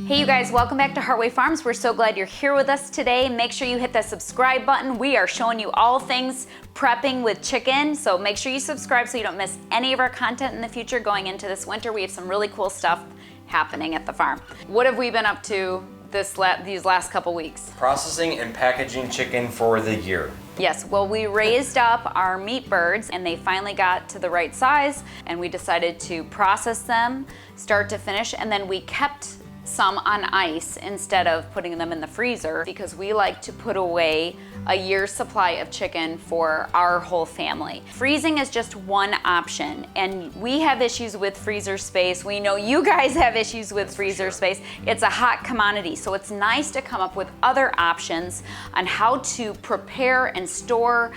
Hey you guys, welcome back to Heartway Farms. We're so glad you're here with us today. Make sure you hit that subscribe button. We are showing you all things prepping with chicken, so make sure you subscribe so you don't miss any of our content in the future going into this winter. We have some really cool stuff happening at the farm. What have we been up to these last couple weeks? Processing and packaging chicken for the year. Yes, well, we raised up our meat birds and they finally got to the right size, and we decided to process them start to finish, and then we kept some on ice instead of putting them in the freezer because we like to put away a year's supply of chicken for our whole family. Freezing is just one option, and we have issues with freezer space. We know you guys have issues with freezer space. It's a hot commodity, so it's nice to come up with other options on how to prepare and store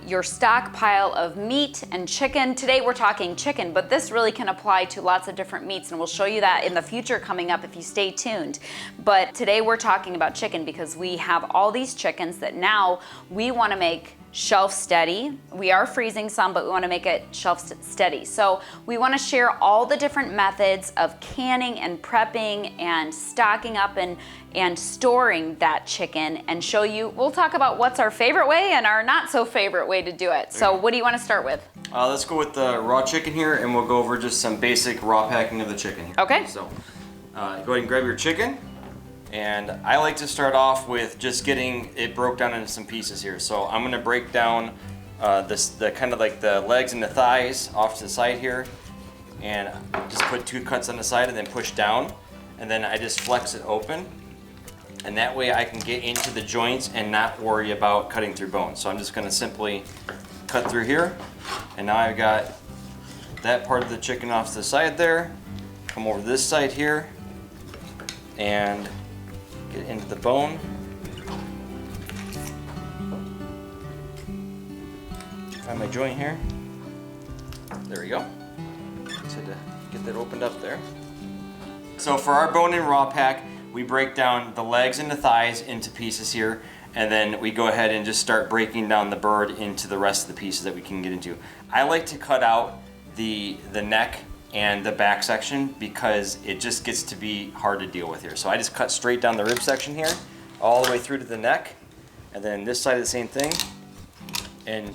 your stockpile of meat and chicken. Today we're talking chicken, but this really can apply to lots of different meats, and we'll show you that in the future coming up if you stay tuned. But today we're talking about chicken because we have all these chickens that now we want to make shelf steady. We are freezing some, but we want to make it shelf steady. So we want to share all the different methods of canning and prepping and stocking up and storing that chicken and show you. We'll talk about what's our favorite way and our not so favorite way to do it. So what do you want to start with? Let's go with the raw chicken here, and we'll go over just some basic raw packing of the chicken here. Okay. So go ahead and grab your chicken. And I like to start off with just getting it broke down into some pieces here. So I'm gonna break down the kind of like the legs and the thighs off to the side here, and just put 2 cuts on the side and then push down, and then I just flex it open, and that way I can get into the joints and not worry about cutting through bones. So I'm just gonna simply cut through here, and now I've got that part of the chicken off to the side there, come over to this side here, and get into the bone. Find my joint here. There we go. Just had to get that opened up there. So for our bone and raw pack, we break down the legs and the thighs into pieces here, and then we go ahead and just start breaking down the bird into the rest of the pieces that we can get into. I like to cut out the neck and the back section because it just gets to be hard to deal with here. So I just cut straight down the rib section here, all the way through to the neck, and then this side the same thing. And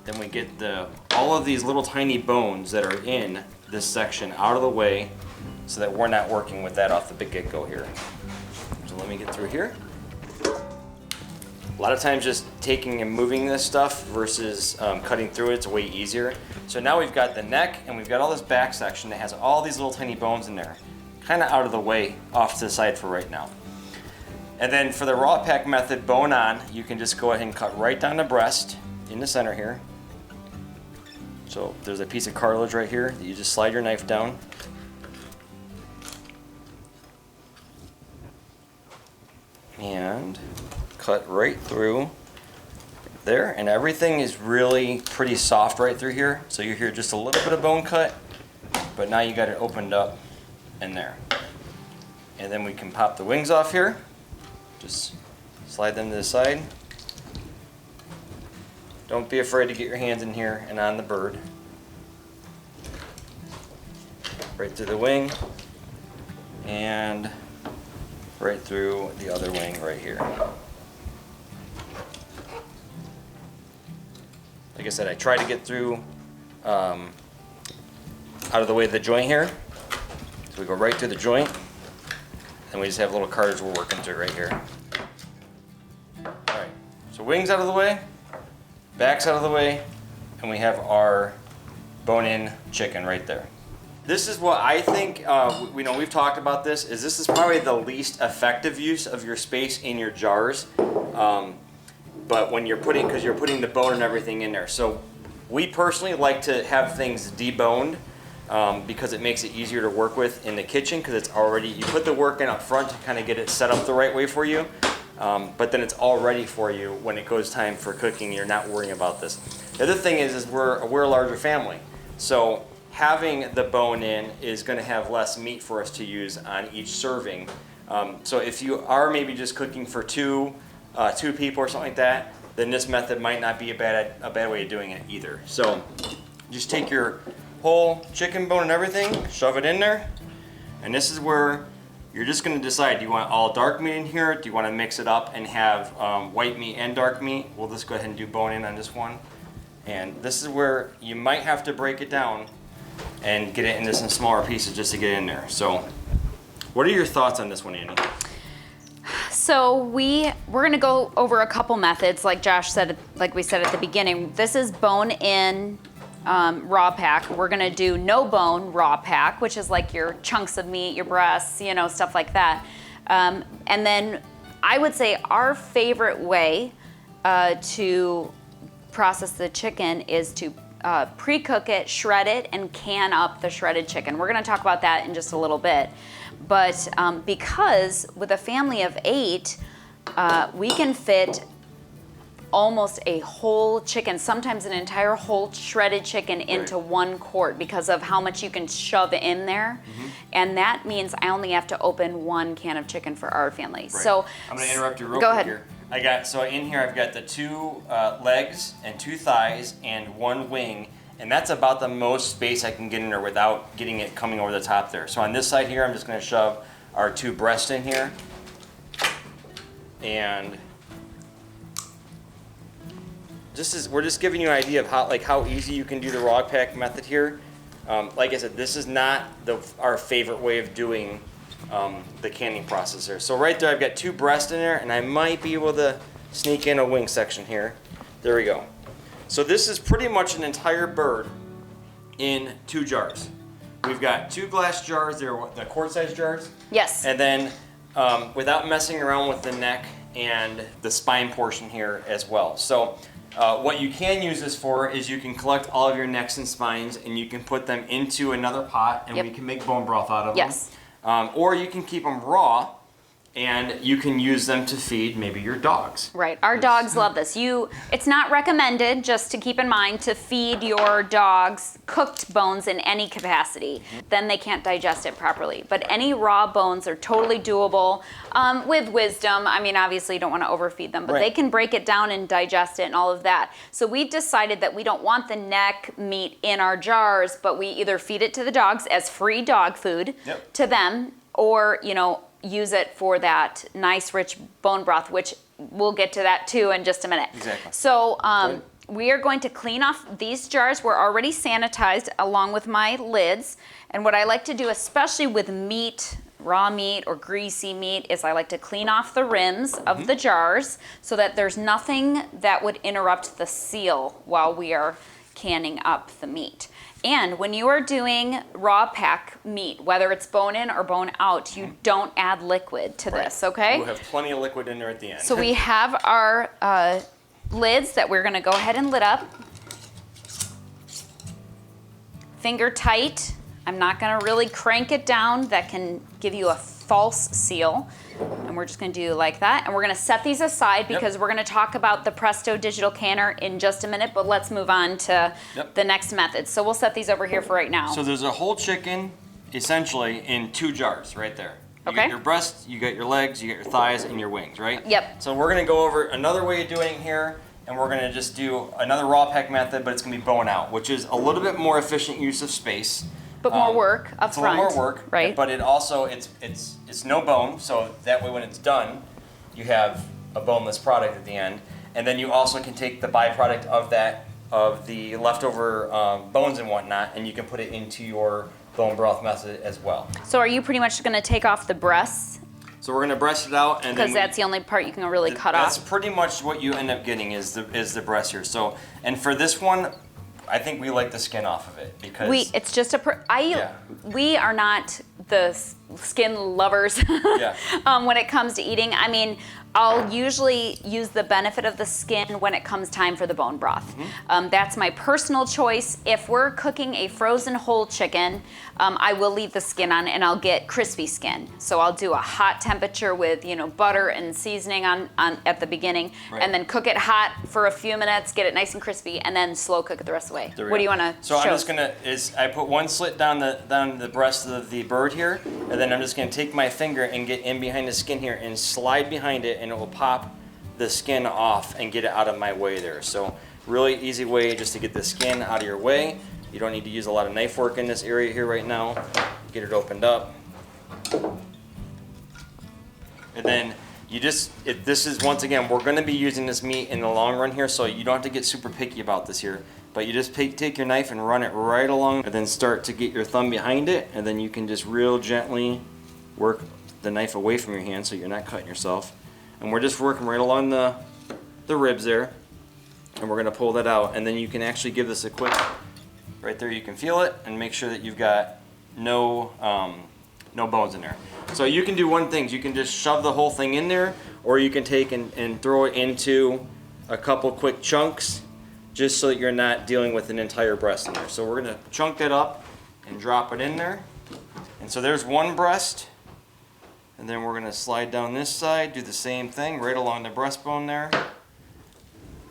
then we get all of these little tiny bones that are in this section out of the way so that we're not working with that off the big get-go here. So let me get through here. A lot of times just taking and moving this stuff versus cutting through it's way easier. So now we've got the neck and we've got all this back section that has all these little tiny bones in there, kind of out of the way off to the side for right now. And then for the raw pack method, bone on, you can just go ahead and cut right down the breast in the center here. So there's a piece of cartilage right here that you just slide your knife down. And cut right through there, and everything is really pretty soft right through here. So you hear just a little bit of bone cut, but now you got it opened up in there. And then we can pop the wings off here. Just slide them to the side. Don't be afraid to get your hands in here and on the bird. Right through the wing, and right through the other wing right here. Like I said, I try to get through out of the way of the joint here. So we go right through the joint, and we just have a little cartilage we're working through right here. Alright, so wings out of the way, back's out of the way, and we have our bone-in chicken right there. This is what I think, we've talked about this is probably the least effective use of your space in your jars. But when because you're putting the bone and everything in there. So we personally like to have things deboned because it makes it easier to work with in the kitchen, because it's already, you put the work in up front to kind of get it set up the right way for you. But then it's all ready for you when it goes time for cooking. You're not worrying about this. The other thing is we're a larger family. So having the bone in is going to have less meat for us to use on each serving. So if you are maybe just cooking for two people or something like that, then this method might not be a bad way of doing it either. So just take your whole chicken bone and everything, shove it in there, and this is where you're just gonna decide, do you want all dark meat in here? Do you wanna mix it up and have white meat and dark meat? We'll just go ahead and do bone in on this one. And this is where you might have to break it down and get it into some smaller pieces just to get in there. So what are your thoughts on this one, Annie? So we're gonna go over a couple methods, like Josh said, like we said at the beginning. This is bone in raw pack. We're gonna do no bone raw pack, which is like your chunks of meat, your breasts, you know, stuff like that. And then I would say our favorite way to process the chicken is to pre-cook it, shred it, and can up the shredded chicken. We're gonna talk about that in just a little bit. But because with a family of 8, we can fit almost a whole chicken, sometimes an entire whole shredded chicken into 1 quart because of how much you can shove in there. And that means I only have to open 1 can of chicken for our family. So I'm gonna interrupt you real go quick ahead. here. So in here I've got the 2 legs and 2 thighs and 1 wing, and that's about the most space I can get in there without getting it coming over the top there. So on this side here, I'm just gonna shove our 2 breasts in here. And we're just giving you an idea of how easy you can do the raw pack method here. Like I said, this is not our favorite way of doing the canning process here. So right there, I've got 2 breasts in there, and I might be able to sneak in a wing section here. There we go. So this is pretty much an entire bird in 2 jars. We've got 2 glass jars. They're the quart-sized jars. Yes. And then without messing around with the neck and the spine portion here as well. So what you can use this for is you can collect all of your necks and spines and you can put them into another pot and we can make bone broth out of them. Yes. Or you can keep them raw and you can use them to feed maybe your dogs. Right, our dogs love this. It's not recommended, just to keep in mind, to feed your dogs cooked bones in any capacity. Then they can't digest it properly. But any raw bones are totally doable with wisdom. I mean, obviously you don't want to overfeed them, but they can break it down and digest it and all of that. So we've decided that we don't want the neck meat in our jars, but we either feed it to the dogs as free dog food to them, or, you know, use it for that nice rich bone broth, which we'll get to that too in just a minute. Exactly. So we are going to clean off these jars. We're already sanitized along with my lids. And what I like to do, especially with meat, raw meat or greasy meat, is I like to clean off the rims of the jars so that there's nothing that would interrupt the seal while we are canning up the meat. And when you are doing raw pack meat, whether it's bone in or bone out, you don't add liquid to this, okay? We'll have plenty of liquid in there at the end. So we have our lids that we're gonna go ahead and lid up. Finger tight. I'm not gonna really crank it down. That can give you a false seal. And we're just gonna do like that. And we're gonna set these aside because we're gonna talk about the Presto digital canner in just a minute, but let's move on to the next method. So we'll set these over here for right now. So there's a whole chicken, essentially, in 2 jars right there. You got your breasts, you got your legs, you got your thighs, and your wings, right? Yep. So we're gonna go over another way of doing it here, and we're gonna just do another raw pack method, but it's gonna be bone out, which is a little bit more efficient use of space. But more work up it's front. A little more work, right? But it also it's no bone, so that way when it's done, you have a boneless product at the end, and then you also can take the byproduct of the leftover bones and whatnot, and you can put it into your bone broth method as well. So are you pretty much going to take off the breasts? So we're going to breast it out, and because that's the only part you can really cut off. That's pretty much what you end up getting is the breast here. So, and for this one, I think we like the skin off of it because it's just we are not the skin lovers when it comes to eating. I mean, I'll usually use the benefit of the skin when it comes time for the bone broth. That's my personal choice. If we're cooking a frozen whole chicken, I will leave the skin on and I'll get crispy skin. So I'll do a hot temperature with butter and seasoning on at the beginning, and then cook it hot for a few minutes, get it nice and crispy, and then slow cook it the rest of the way. What do you want to show? So I'm just gonna I put one slit down the breast of the bird here, and then I'm just gonna take my finger and get in behind the skin here and slide behind it, and it will pop the skin off and get it out of my way there. So really easy way just to get the skin out of your way. You don't need to use a lot of knife work in this area here right now. Get it opened up. And then this is, once again, we're gonna be using this meat in the long run here, so you don't have to get super picky about this here. But you just take your knife and run it right along, and then start to get your thumb behind it, and then you can just real gently work the knife away from your hand so you're not cutting yourself. And we're just working right along the ribs there, and we're gonna pull that out, and then you can actually give this a quick, right there you can feel it, and make sure that you've got no bones in there. So you can do one thing, you can just shove the whole thing in there, or you can take and throw it into a couple quick chunks, just so that you're not dealing with an entire breast in there. So we're gonna chunk that up and drop it in there. And so there's one breast, and then we're gonna slide down this side, do the same thing right along the breastbone there.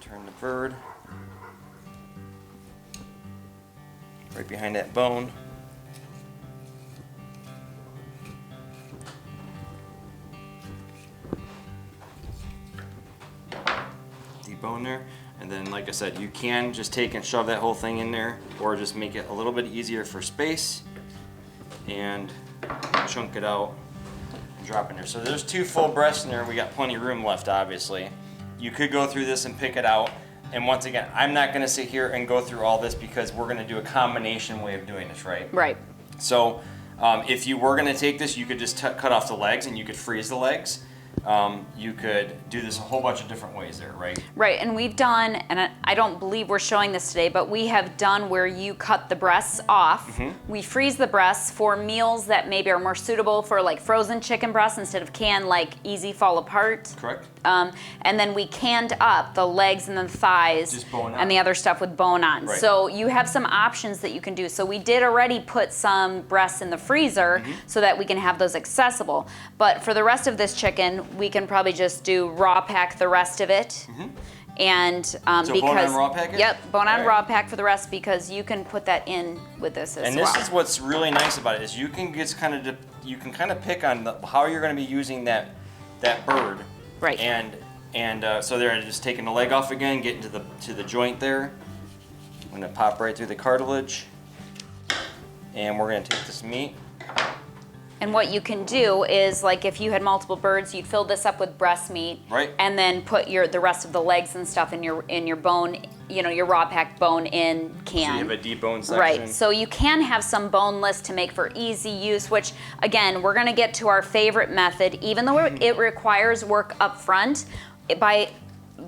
Turn the bird right behind that bone. Debone there. And then, like I said, you can just take and shove that whole thing in there, or just make it a little bit easier for space, and chunk it out and drop in there. So there's 2 full breasts in there. We got plenty of room left, obviously. You could go through this and pick it out. And once again, I'm not gonna sit here and go through all this because we're gonna do a combination way of doing this, right? Right. So if you were gonna take this, you could just cut off the legs and you could freeze the legs. You could do this a whole bunch of different ways there, right? Right, and we've done, and I don't believe we're showing this today, but we have done where you cut the breasts off. We freeze the breasts for meals that maybe are more suitable for like frozen chicken breasts instead of canned, like easy fall apart. Correct. And then we canned up the legs and the thighs Just bone on. and the other stuff with bone on. Right. So you have some options that you can do. So we did already put some breasts in the freezer so that we can have those accessible. But for the rest of this chicken, we can probably just do raw pack the rest of it. And So because bone on raw pack it? Yep, bone on All right. raw pack for the rest, because you can put that in with this as And well. this is what's really nice about it, is you can just kind of pick on how you're going to be using that bird. Right. And so there, just taking the leg off again, getting to the joint there. I'm going to pop right through the cartilage, and we're going to take this meat. And what you can do is, like, if you had multiple birds, you'd fill this up with breast meat, Right. and then put the rest of the legs and stuff in your bone, your raw packed bone in can. So you have a debone section. Right. So you can have some boneless to make for easy use, which again, we're going to get to our favorite method, even though it requires work up front.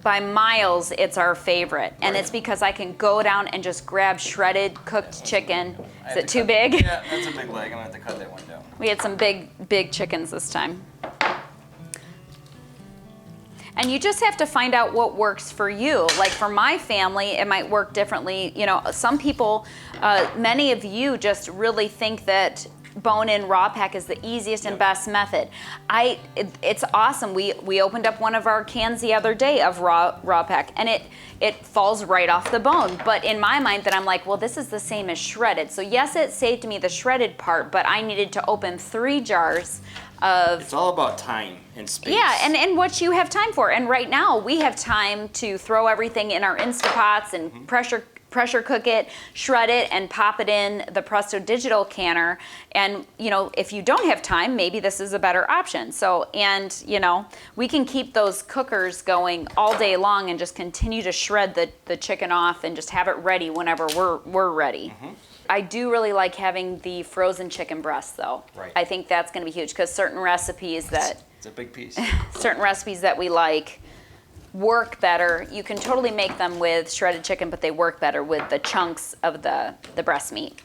By miles, it's our favorite, and Right. it's because I can go down and just grab shredded cooked chicken. Is it too big? Yeah, that's a big leg. I'm gonna have to cut that one down. We had some big chickens this time. And you just have to find out what works for you. Like for my family, it might work differently. Some people, many of you just really think that bone-in raw pack is the easiest and best method. It's awesome. We opened up one of our cans the other day of raw pack, and it falls right off the bone. But in my mind, then I'm like, well, this is the same as shredded. So yes, it saved me the shredded part, but I needed to open 3 jars of. It's all about time and space. Yeah, and what you have time for. And right now, we have time to throw everything in our Instapots and pressure cook it, shred it, and pop it in the Presto digital canner. And if you don't have time, maybe this is a better option. So, and we can keep those cookers going all day long and just continue to shred the chicken off and just have it ready whenever we're ready. I do really like having the frozen chicken breast, though. Right. I think that's going to be huge, because certain recipes It's a big piece. that we like work better. You can totally make them with shredded chicken, but they work better with the chunks of the breast meat.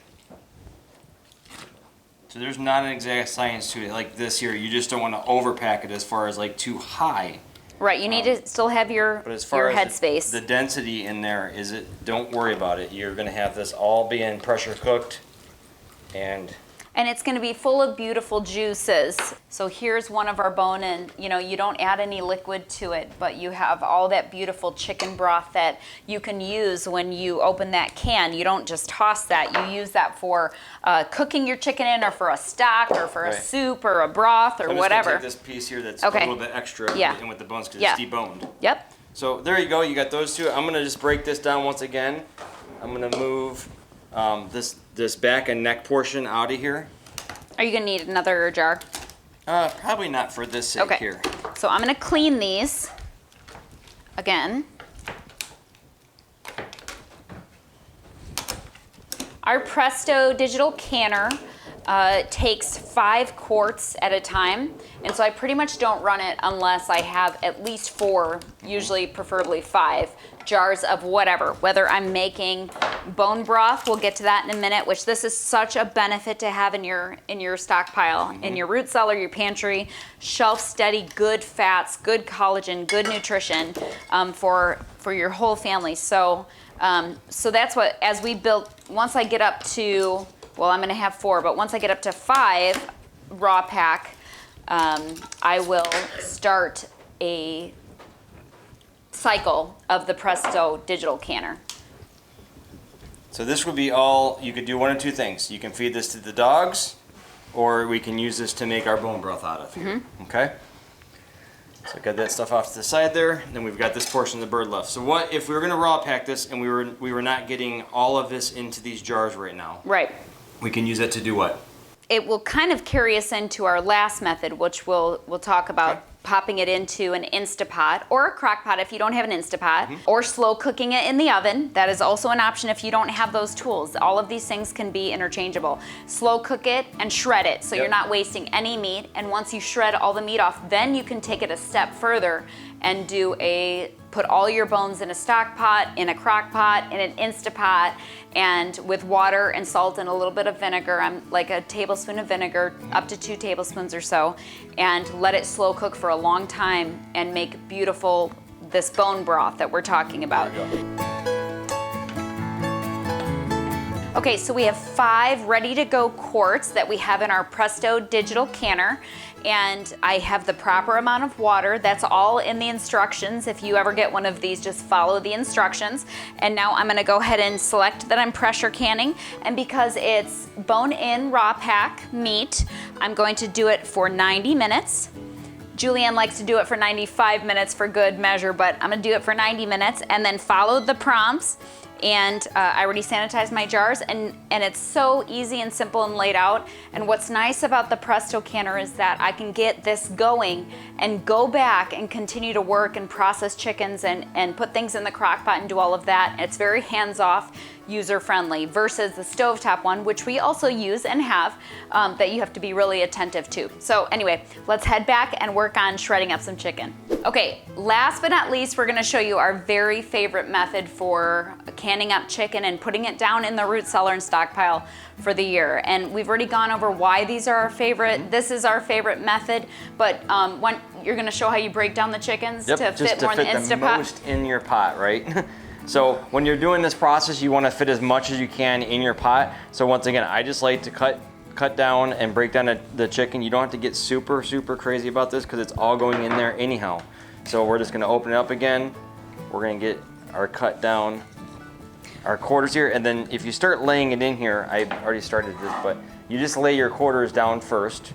So there's not an exact science to it. Like this here, you just don't want to overpack it as far as like too high. Right, you need to still have your But as far as headspace. the density in there, don't worry about it. You're going to have this all being pressure cooked, and it's going to be full of beautiful juices. So here's one of our bone-in. You don't add any liquid to it, but you have all that beautiful chicken broth that you can use when you open that can. You don't just toss that. You use that for cooking your chicken in, or for a stock, or for a Right. soup, or a broth, or I'm just whatever. gonna take this piece here that's Okay. a little bit extra Yeah. in with the bones because Yeah. it's deboned. Yep. So there you go. You got those two. I'm gonna just break this down once again. I'm gonna move this back and neck portion out of here. Are you going to need another jar? Probably not for this sake Okay. here. So I'm gonna clean these again. Our Presto digital canner takes 5 quarts at a time, and so I pretty much don't run it unless I have at least 4, usually preferably 5, jars of whatever. Whether I'm making bone broth, we'll get to that in a minute, which this is such a benefit to have in your stockpile, in your root cellar, your pantry. Shelf steady, good fats, good collagen, good nutrition for your whole family. So that's what, as we build, once I get up to, well, I'm gonna have 4, but once I get up to 5 raw pack, I will start a cycle of the Presto digital canner. So this would be all, you could do one of 2 things. You can feed this to the dogs, or we can use this to make our bone broth out of here, okay? So got that stuff off to the side there. Then we've got this portion of the bird left. So what if we were gonna raw pack this and we were not getting all of this into these jars right now? Right. We can use it to do what? It will kind of carry us into our last method, which we'll talk about. Okay. Popping it into an Instapot or a crock pot if you don't have an Instapot, or slow cooking it in the oven. That is also an option if you don't have those tools. All of these things can be interchangeable. Slow cook it and shred it so you're not wasting any meat. And once you shred all the meat off, then you can take it a step further and put all your bones in a stock pot, in a crock pot, in an Instapot, and with water and salt and a little bit of vinegar, like a tablespoon of vinegar, up to 2 tablespoons or so, and let it slow cook for a long time and make beautiful, this bone broth that we're talking about. There you go. Okay, so we have 5 ready to go quarts that we have in our Presto digital canner, and I have the proper amount of water. That's all in the instructions. If you ever get one of these, just follow the instructions. And now I'm gonna go ahead and select that I'm pressure canning, and because it's bone-in raw pack meat, I'm going to do it for 90 minutes. Julianne likes to do it for 95 minutes for good measure, but I'm gonna do it for 90 minutes and then follow the prompts. And I already sanitized my jars, and it's so easy and simple and laid out. And what's nice about the Presto canner is that I can get this going and go back and continue to work and process chickens and put things in the crock pot and do all of that. It's very hands-off, user-friendly, versus the stovetop one, which we also use and have, that you have to be really attentive to. So anyway, let's head back and work on shredding up some chicken. Okay, last but not least, we're gonna show you our very favorite method for canning up chicken and putting it down in the root cellar and stockpile for the year. And we've already gone over why these are our favorite. This is our favorite method, but you're gonna show how you break down the chickens to fit more in the Instapot. The most in your pot, right? So when you're doing this process, you want to fit as much as you can in your pot. So once again, I just like to cut down and break down the chicken. You don't have to get super crazy about this because it's all going in there anyhow. So we're just gonna open it up again. We're gonna get our cut down, our quarters here, and then if you start laying it in here, I already started this, but you just lay your quarters down first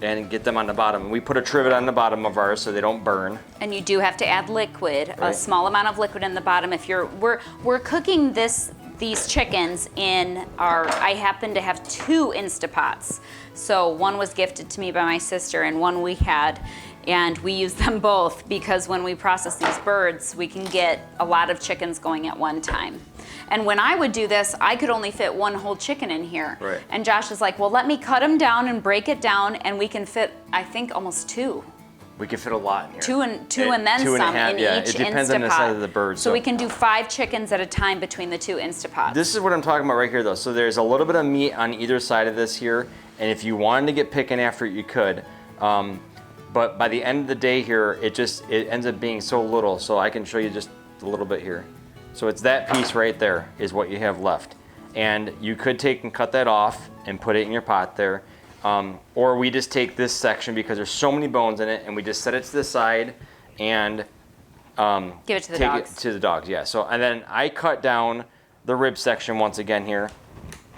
and get them on the bottom. We put a trivet on the bottom of ours so they don't burn. And you do have to add liquid, right. A small amount of liquid in the bottom. If we're cooking these chickens in I happen to have 2 Instapots. So one was gifted to me by my sister and one we had, and we use them both because when we process these birds, we can get a lot of chickens going at one time. And when I would do this, I could only fit 1 whole chicken in here. Right. And Josh is like, well, let me cut them down and break it down, and we can fit, I think, almost 2. We can fit a lot in here. Two and then 2 and a some half, in yeah. each It depends on the Instapot. size of the bird. So we can do 5 chickens at a time between the 2 Instapots. This is what I'm talking about right here though. So there's a little bit of meat on either side of this here, and if you wanted to get picking after it, you could. But by the end of the day here, it ends up being so little, so I can show you just a little bit here. So it's that piece right there is what you have left. And you could take and cut that off and put it in your pot there. Or we just take this section because there's so many bones in it, and we just set it to the side and give it to the take dogs. it to the dogs, yeah. So, and then I cut down the rib section once again here,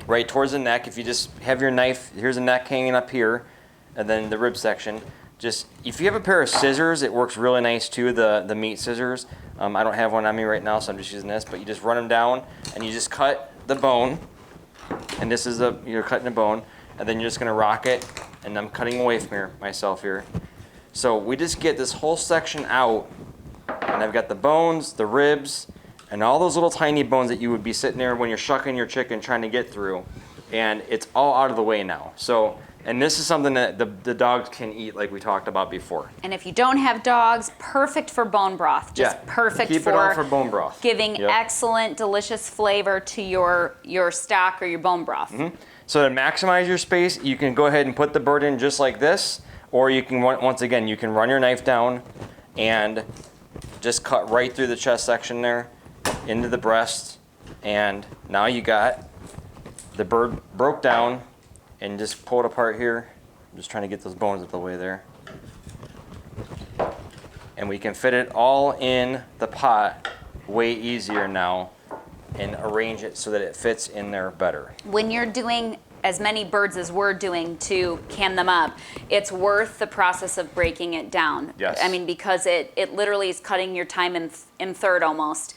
right towards the neck. If you just have your knife, here's a neck hanging up here, and then the rib section. Just, if you have a pair of scissors, it works really nice too, the meat scissors. I don't have one on me right now, so I'm just using this, but you just run them down and you just cut the bone, and this is you're cutting the bone, and then you're just gonna rock it, and I'm cutting away from myself here. So we just get this whole section out, and I've got the bones, the ribs, and all those little tiny bones that you would be sitting there when you're shucking your chicken trying to get through, and it's all out of the way now. So, and this is something that the dogs can eat like we talked about before. And if you don't have dogs, perfect for bone broth. Just perfect keep it all for bone broth. Giving excellent, delicious flavor to your stock or your bone broth. So to maximize your space, you can go ahead and put the bird in just like this, or you can, once again, you can run your knife down and just cut right through the chest section there, into the breast, and now you got the bird broke down, and just pull it apart here. I'm just trying to get those bones out of the way there. And we can fit it all in the pot way easier now and arrange it so that it fits in there better. When you're doing as many birds as we're doing to can them up, it's worth the process of breaking it down. Yes. I mean, because it literally is cutting your time in third almost.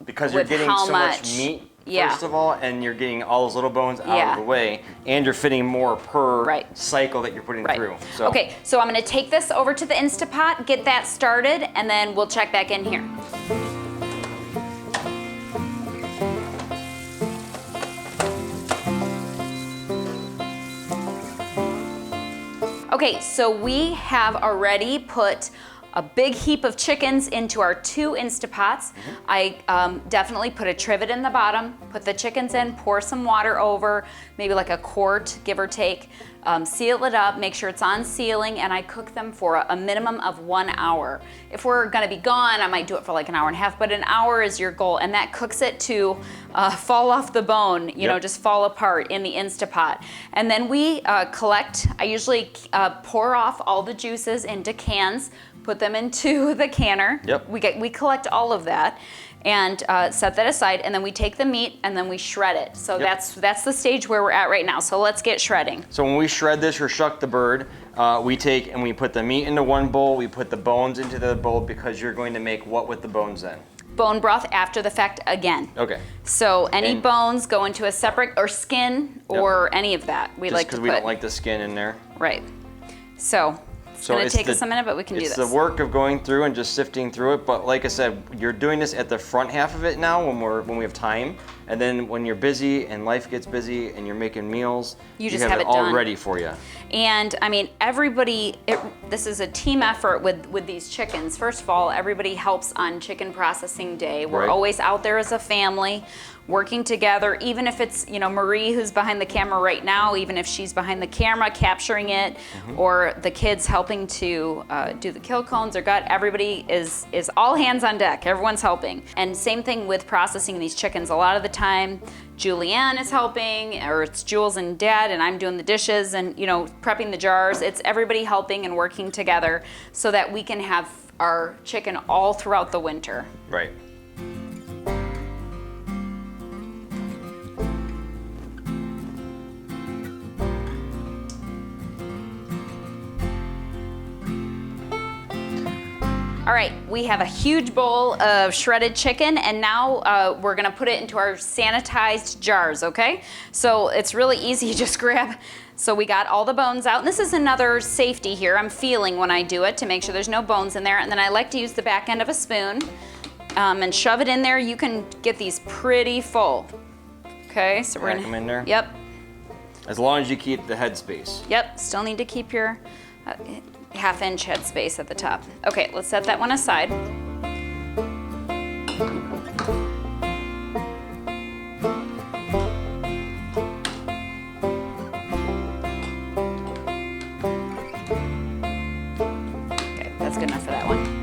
Because you're getting so much meat, first of all, and you're getting all those little bones out of the way, and you're fitting more per cycle that you're putting through. So. Okay, so I'm gonna take this over to the Instapot, get that started, and then we'll check back in here. Okay, so we have already put a big heap of chickens into our 2 Instapots. I definitely put a trivet in the bottom, put the chickens in, pour some water over, maybe like a quart, give or take, seal it up, make sure it's on sealing, and I cook them for a minimum of 1 hour. If we're gonna be gone, I might do it for like an hour and a half, but an hour is your goal, and that cooks it to fall off the bone, you know, just fall apart in the Instapot. And then we collect, I usually pour off all the juices into cans, put them into the canner. We collect all of that and set that aside, and then we take the meat and then we shred it. So that's the stage where we're at right now. So let's get shredding. So when we shred this or shuck the bird, we take and we put the meat into one bowl, we put the bones into the bowl, because you're going to make what with the bones then? Bone broth after the fact again. Okay. So any bones go into a separate, or skin, or any of that. We like to put. Just because we don't like the skin in there. Right. So it's going to take us a minute, but we can do this. It's the work of going through and just sifting through it. But like I said, you're doing this at the front half of it now when we have time. And then when you're busy and life gets busy and you're making meals, you just have it all done. ready for you. And I mean, this is a team effort with these chickens. First of all, everybody helps on chicken processing day. We're always out there as a family, working together, even if it's, you know, Marie who's behind the camera right now, even if she's behind the camera capturing it, or the kids helping to do the kill cones or gut, everybody is all hands on deck. Everyone's helping. And same thing with processing these chickens. A lot of the time, Julianne is helping, or it's Jules and Dad, and I'm doing the dishes and, you know, prepping the jars. It's everybody helping and working together so that we can have our chicken all throughout the winter. Right. All right, we have a huge bowl of shredded chicken, and now we're gonna put it into our sanitized jars, okay? So it's really easy, you just grab, so we got all the bones out, and this is another safety here. I'm feeling when I do it to make sure there's no bones in there, and then I like to use the back end of a spoon and shove it in there. You can get these pretty full. Okay, so we're gonna them in there? Yep. As long as you keep the head space. Yep, still need to keep your half-inch head space at the top. Okay, let's set that one aside. Okay, that's good enough for that one.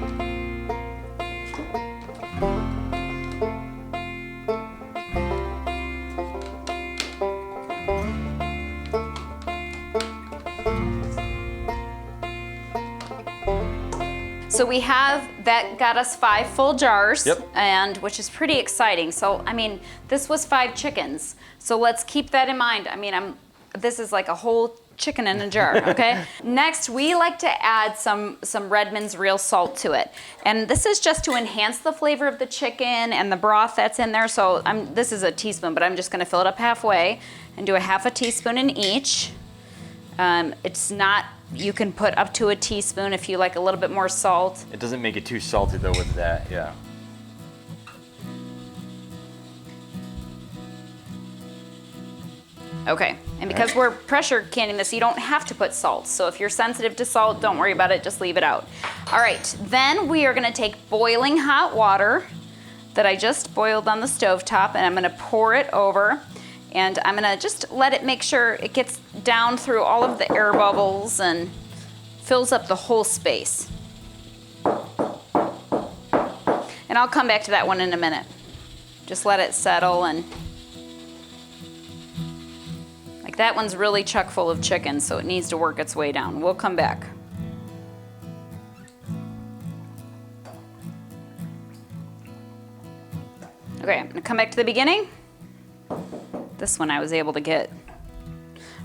So we have, that got us 5 full jars, and which is pretty exciting. So, I mean, this was 5 chickens. So let's keep that in mind. I mean, this is like a whole chicken in a jar, okay? Next, we like to add some Redmond's real salt to it. And this is just to enhance the flavor of the chicken and the broth that's in there. So this is a teaspoon, but I'm just gonna fill it up halfway and do a half a teaspoon in each. It's not, you can put up to a teaspoon if you like a little bit more salt. It doesn't make it too salty though with that, yeah. Okay, and because we're pressure canning this, you don't have to put salt. So if you're sensitive to salt, don't worry about it, just leave it out. All right, then we are gonna take boiling hot water that I just boiled on the stovetop, and I'm gonna pour it over, and I'm gonna just let it make sure it gets down through all of the air bubbles and fills up the whole space. And I'll come back to that one in a minute. Just let it settle and that one's really chock full of chicken, so it needs to work its way down. We'll come back. Okay, I'm gonna come back to the beginning. This one I was able to get.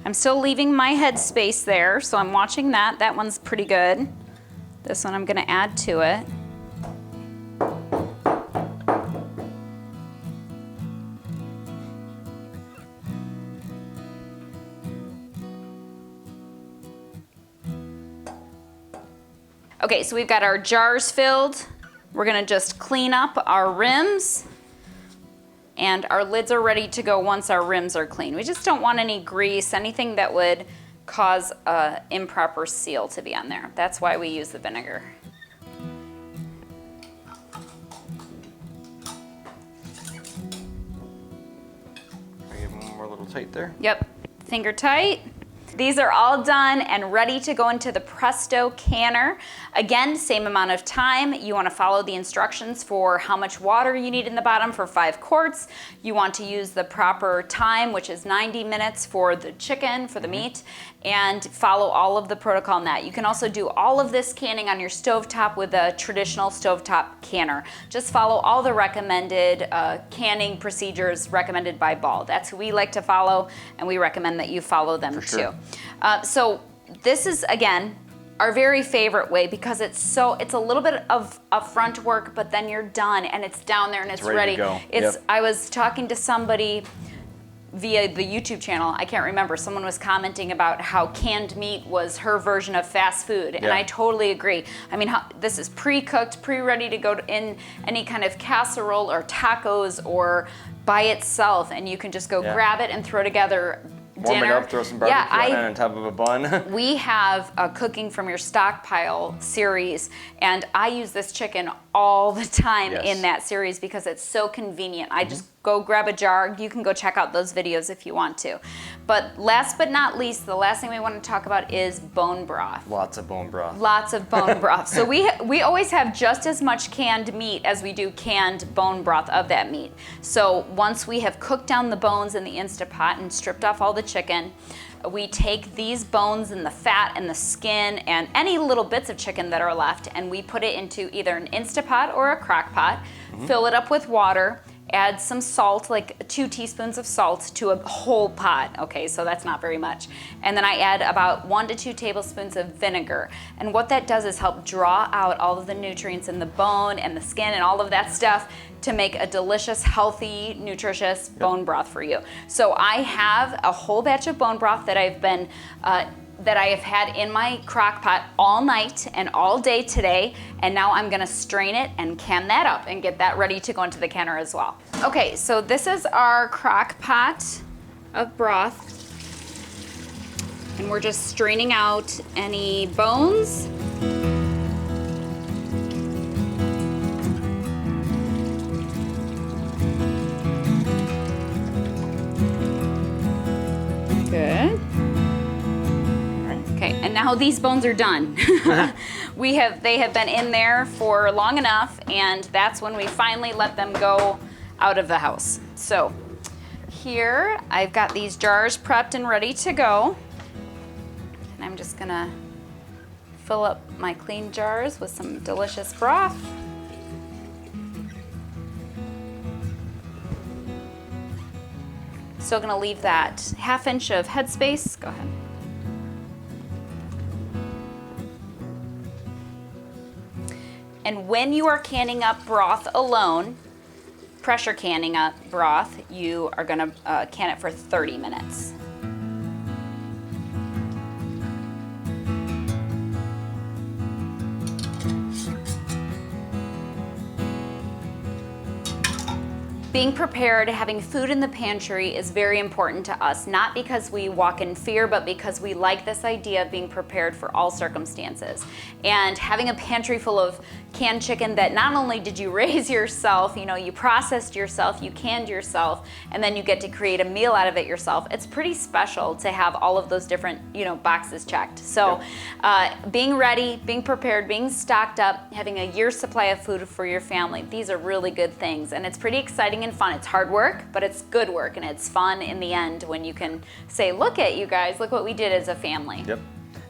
I'm still leaving my head space there, so I'm watching that. That one's pretty good. This one I'm gonna add to it. Okay, so we've got our jars filled. We're gonna just clean up our rims, and our lids are ready to go once our rims are clean. We just don't want any grease, anything that would cause an improper seal to be on there. That's why we use the vinegar. Give them one more little tight there. Yep, finger tight. These are all done and ready to go into the Presto Canner. Again, same amount of time. You want to follow the instructions for how much water you need in the bottom for 5 quarts. You want to use the proper time, which is 90 minutes for the chicken, for the meat, and follow all of the protocol in that. You can also do all of this canning on your stovetop with a traditional stovetop canner. Just follow all the recommended canning procedures recommended by Ball. That's who we like to follow, and we recommend that you follow them too. So this is, again, our very favorite way because it's a little bit of upfront work, but then you're done and it's down there and it's ready. To go. I was talking to somebody via the YouTube channel, I can't remember, someone was commenting about how canned meat was her version of fast food, and I totally agree. I mean, this is pre-cooked, pre-ready to go in any kind of casserole or tacos or by itself, and you can just go grab it and throw together Warm dinner. it up, throw some barbecue on top of a bun. We have a Cooking from Your Stockpile series, and I use this chicken all the time in that series because it's so convenient. I just go grab a jar. You can go check out those videos if you want to. But last but not least, the last thing we want to talk about is bone broth. Lots of bone broth. Lots of bone broth. So we always have just as much canned meat as we do canned bone broth of that meat. So once we have cooked down the bones in the Instapot and stripped off all the chicken, we take these bones and the fat and the skin and any little bits of chicken that are left, and we put it into either an Instapot or a crock pot, fill it up with water, add some salt, like 2 teaspoons of salt to a whole pot. Okay, so that's not very much. And then I add about 1 to 2 tablespoons of vinegar. And what that does is help draw out all of the nutrients in the bone and the skin and all of that stuff to make a delicious, healthy, nutritious bone broth for you. So I have a whole batch of bone broth that I've been that I have had in my crock pot all night and all day today, and now I'm gonna strain it and can that up and get that ready to go into the canner as well. Okay, so this is our crock pot of broth, and we're just straining out any bones. Good. Okay, and now these bones are done. They have been in there for long enough, and that's when we finally let them go out of the house. So here I've got these jars prepped and ready to go. And I'm just gonna fill up my clean jars with some delicious broth. Still gonna leave that 1/2 inch of headspace. Go ahead. And when you are canning up broth alone, pressure canning up broth, you are gonna can it for 30 minutes. Being prepared, having food in the pantry is very important to us, not because we walk in fear, but because we like this idea of being prepared for all circumstances. And having a pantry full of canned chicken that not only did you raise yourself, you processed yourself, you canned yourself, and then you get to create a meal out of it yourself, it's pretty special to have all of those different, boxes checked. So being ready, being prepared, being stocked up, having a year's supply of food for your family, these are really good things. And it's pretty exciting and fun. It's hard work, but it's good work, and it's fun in the end when you can say, look at you guys, look what we did as a family. Yep.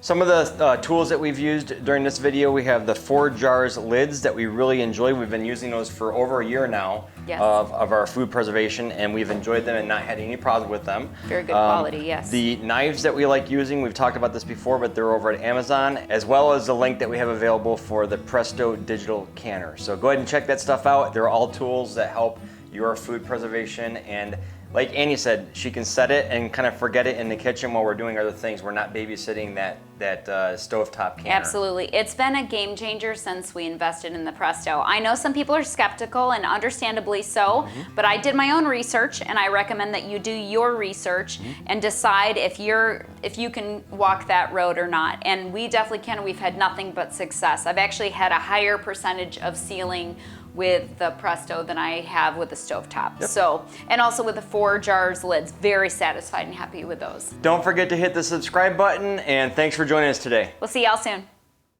Some of the tools that we've used during this video, we have the ForJars lids that we really enjoy. We've been using those for over a year now. Yes. of our food preservation, and we've enjoyed them and not had any problems with them. Very good quality, yes. The knives that we like using, we've talked about this before, but they're over at Amazon, as well as the link that we have available for the Presto digital canner. So go ahead and check that stuff out. They're all tools that help your food preservation, and like Annie said, she can set it and kind of forget it in the kitchen while we're doing other things. We're not babysitting that stovetop canner. Absolutely. It's been a game changer since we invested in the Presto. I know some people are skeptical, and understandably so, but I did my own research, and I recommend that you do your research and decide if you can walk that road or not. And we definitely can. We've had nothing but success. I've actually had a higher percentage of sealing with the Presto than I have with the stovetop. Yep. So, and also with the ForJars lids, very satisfied and happy with those. Don't forget to hit the subscribe button, and thanks for joining us today. We'll see y'all soon.